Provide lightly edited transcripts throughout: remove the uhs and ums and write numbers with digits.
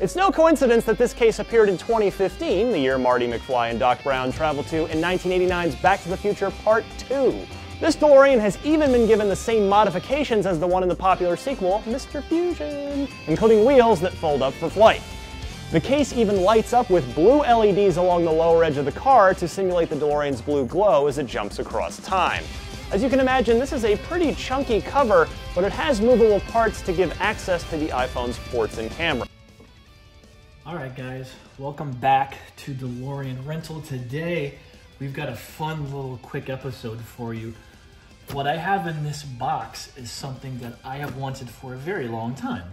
It's no coincidence that this case appeared in 2015, the year Marty McFly and Doc Brown traveled to in 1989's Back to the Future Part 2. This DeLorean has even been given the same modifications as the one in the popular sequel, Mr. Fusion, including wheels that fold up for flight. The case even lights up with blue LEDs along the lower edge of the car to simulate the DeLorean's blue glow as it jumps across time. As you can imagine, this is a pretty chunky cover, but it has movable parts to give access to the iPhone's ports and camera. Alright guys, welcome back to DeLorean Rental. Today, we've got a fun little quick episode for you. What I have in this box is something that I have wanted for a very long time.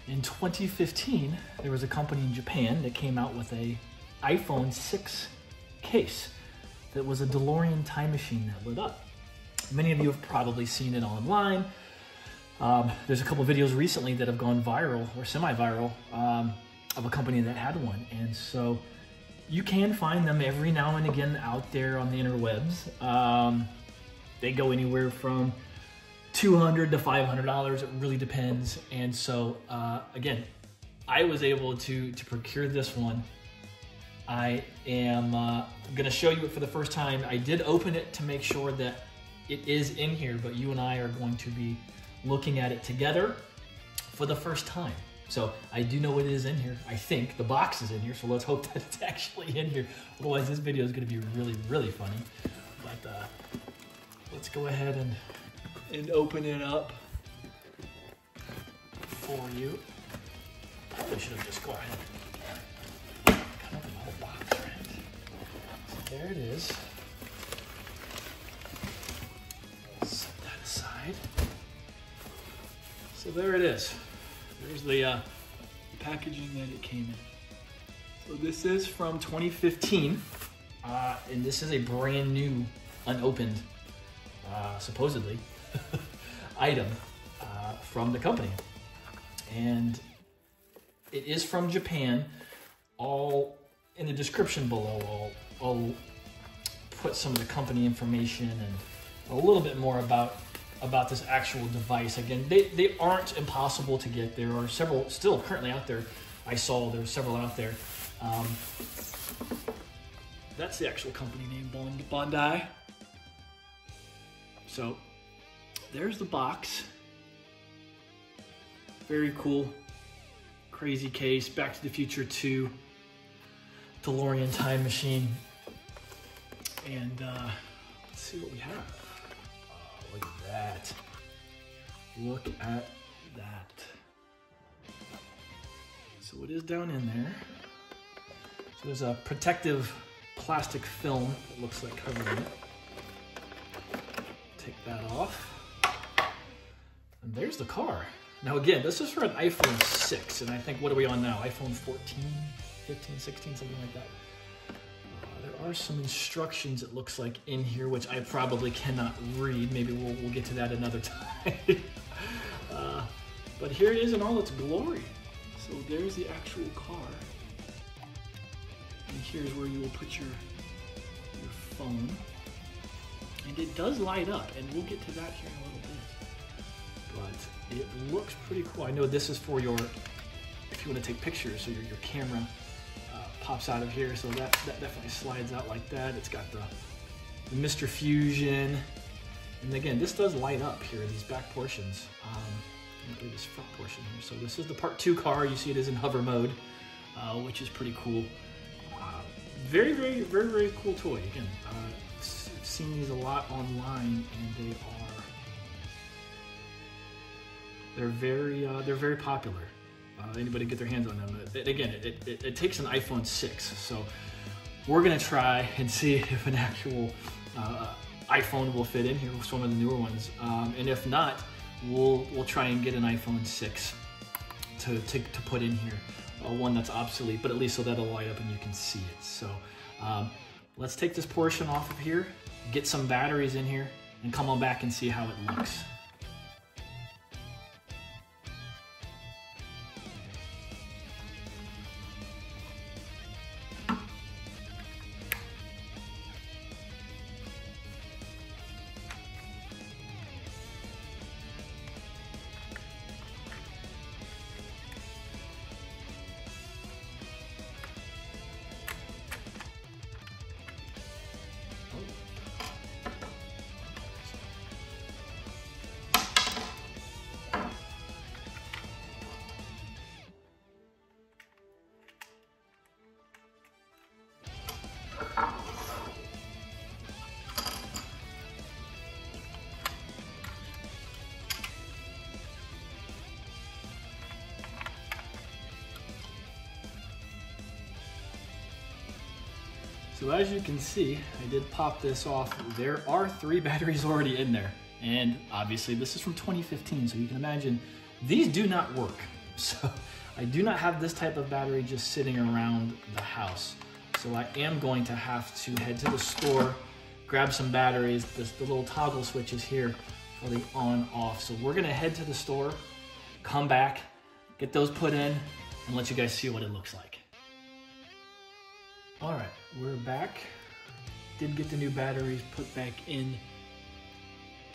In 2015, there was a company in Japan that came out with a iPhone 6 case that was a DeLorean Time Machine that lit up. Many of you have probably seen it online. There's a couple videos recently that have gone viral or semi-viral of a company that had one. And so you can find them every now and again out there on the interwebs. They go anywhere from $200 to $500, it really depends. And so, again, I was able to procure this one. I am gonna show you it for the first time. I did open it to make sure that it is in here, but you and I are going to be looking at it together for the first time. So I do know it is in here. I think the box is in here, so let's hope that it's actually in here. Otherwise, this video is gonna be really, really funny. But let's go ahead and open it up for you. Probably should have just go ahead and cut open the whole box, right? So there it is. Set that aside. So there it is. There's the packaging that it came in. So this is from 2015, and this is a brand new, unopened, supposedly, item from the company. And it is from Japan. All in the description below, I'll put some of the company information and a little bit more about this actual device. Again, they aren't impossible to get. There are several still currently out there. I saw there were several out there. That's the actual company name, Bondi. So there's the box. Very cool, crazy case. Back to the Future 2, DeLorean Time Machine. And let's see what we have. Look at that. Look at that. So it is down in there. So there's a protective plastic film that looks like covering it. Take that off. And there's the car. Now again, this is for an iPhone 6, and I think, what are we on now? iPhone 14, 15, 16, something like that. There are some instructions, it looks like, in here, which I probably cannot read. Maybe we'll get to that another time. But here it is in all its glory. So there's the actual car. And here's where you will put your phone. And it does light up, and we'll get to that here in a little bit. But it looks pretty cool. I know this is for your, if you want to take pictures, so your camera pops out of here, so that definitely slides out like that. It's got the Mr. Fusion, and again, this does light up here, these back portions, and this front portion here. So this is the Part 2 car. You see it is in hover mode, which is pretty cool. Very, very, very, very cool toy. Again, I've seen these a lot online, and they're very popular. Anybody get their hands on them. Again, it takes an iPhone 6, so we're gonna try and see if an actual iPhone will fit in here with some of the newer ones, and if not, we'll try and get an iPhone 6 to put in here, one that's obsolete, but at least so that'll light up and you can see it. So let's take this portion off of here, get some batteries in here, and come on back and see how it looks. So as you can see, I did pop this off. There are 3 batteries already in there. And obviously this is from 2015, so you can imagine these do not work. So I do not have this type of battery just sitting around the house. So I am going to have to head to the store, grab some batteries. The little toggle switches here for the on off. So we're gonna head to the store, come back, get those put in, and let you guys see what it looks like. All right, we're back. Did get the new batteries put back in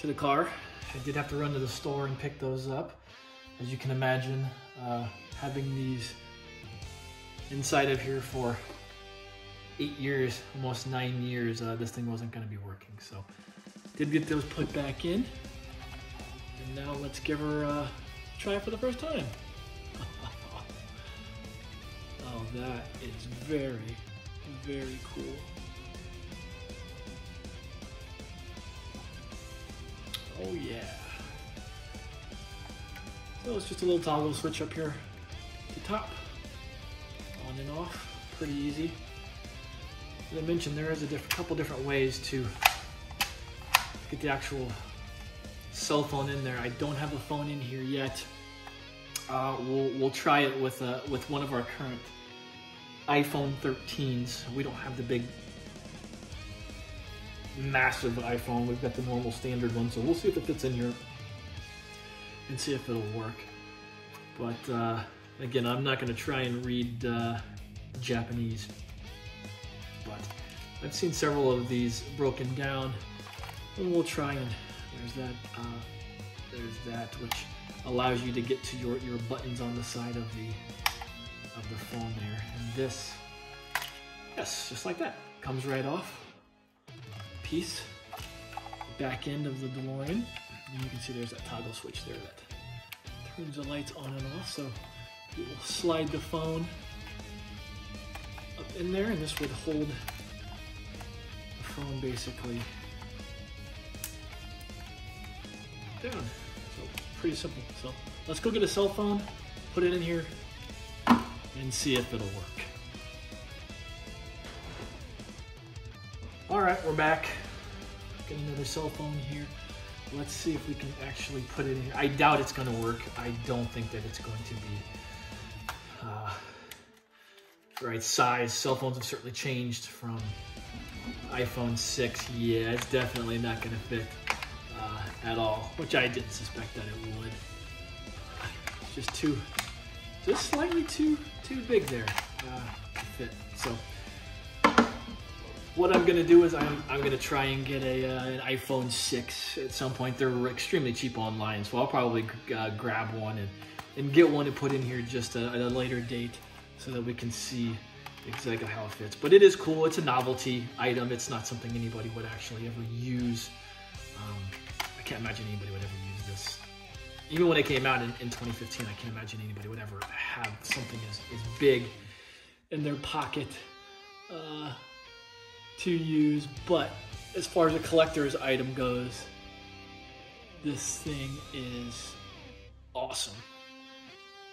to the car. I did have to run to the store and pick those up. As you can imagine, having these inside of here for 8 years, almost 9 years, this thing wasn't gonna be working. So did get those put back in. And now let's give her a try for the first time. Oh, that is very, very cool. Oh yeah. So it's just a little toggle switch up here at the top. On and off, pretty easy. As I mentioned, there is a couple different ways to get the actual cell phone in there. I don't have a phone in here yet. We'll try it with one of our current iPhone 13s. We don't have the big, massive iPhone. We've got the normal standard one, so we'll see if it fits in here and see if it'll work. But again, I'm not going to try and read Japanese, but I've seen several of these broken down, and we'll try and there's that which allows you to get to your buttons on the side of the phone there. And this, yes, just like that, comes right off. Piece, back end of the DeLorean. And you can see there's that toggle switch there that turns the lights on and off. So you will slide the phone up in there, and this would hold the phone basically down. So pretty simple. So let's go get a cell phone, put it in here, and see if it'll work. All right, we're back. Got another cell phone here. Let's see if we can actually put it in here. I doubt it's gonna work. I don't think that it's going to be the right size. Cell phones have certainly changed from iPhone 6. Yeah, it's definitely not gonna fit at all, which I didn't suspect that it would. It's just slightly too big there to fit. So what I'm gonna do is I'm gonna try and get an iPhone 6 at some point. They're extremely cheap online, so I'll probably grab one and get one and put in here just at a later date so that we can see exactly how it fits. But it is cool. It's a novelty item. It's not something anybody would actually ever use. I can't imagine anybody would ever use this. Even when it came out in 2015, I can't imagine anybody would ever have something as big in their pocket to use. But as far as a collector's item goes, this thing is awesome.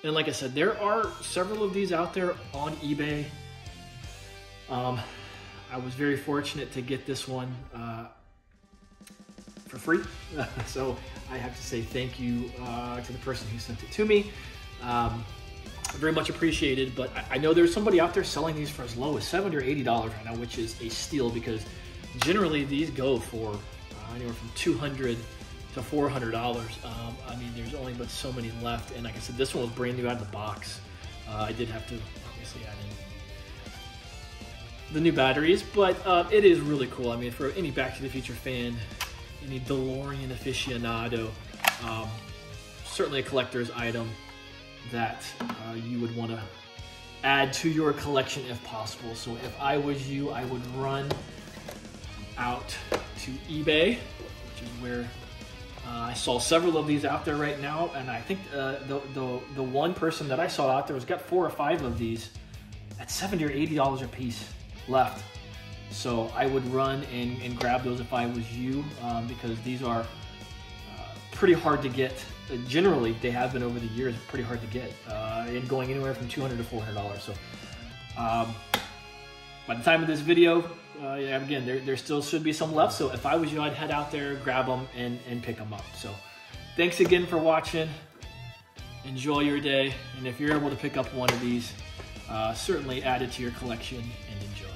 And like I said, there are several of these out there on eBay. I was very fortunate to get this one for free. So I have to say thank you to the person who sent it to me. Very much appreciated, but I know there's somebody out there selling these for as low as $70 or $80 right now, which is a steal because generally these go for anywhere from $200 to $400. I mean, there's only but so many left, and like I said, this one was brand new out of the box. I did have to obviously add in the new batteries, but it is really cool. I mean, for any Back to the Future fan, any DeLorean aficionado, certainly a collector's item that you would want to add to your collection if possible. So if I was you, I would run out to eBay, which is where I saw several of these out there right now, and I think the one person that I saw out there has got 4 or 5 of these at $70 or $80 a piece left. So I would run and grab those if I was you, because these are pretty hard to get. Generally, they have been over the years pretty hard to get, and going anywhere from $200 to $400. So by the time of this video, again, there still should be some left. So if I was you, I'd head out there, grab them, and pick them up. So thanks again for watching. Enjoy your day. And if you're able to pick up one of these, certainly add it to your collection and enjoy.